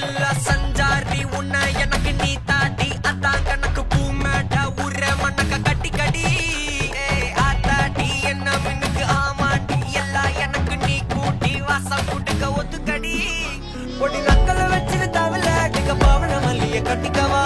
இல்ல சஞ்சாரி உன்னை எனக்கு நீ தாட்டி அதான் கணக்கு பூமேட்ட உர மண்ணக்க கட்டி கடி ஆத்தாட்டி என்ன மின்னுக்கு ஆமாண்டி எல்லாம் எனக்கு நீ கூட்டி வாசம் கூட்டுக்க ஒத்துக்கடி பொடி நக்கல வச்சுட்டு தவள அடிக்க பவழ மல்லிய கட்டிக்கவா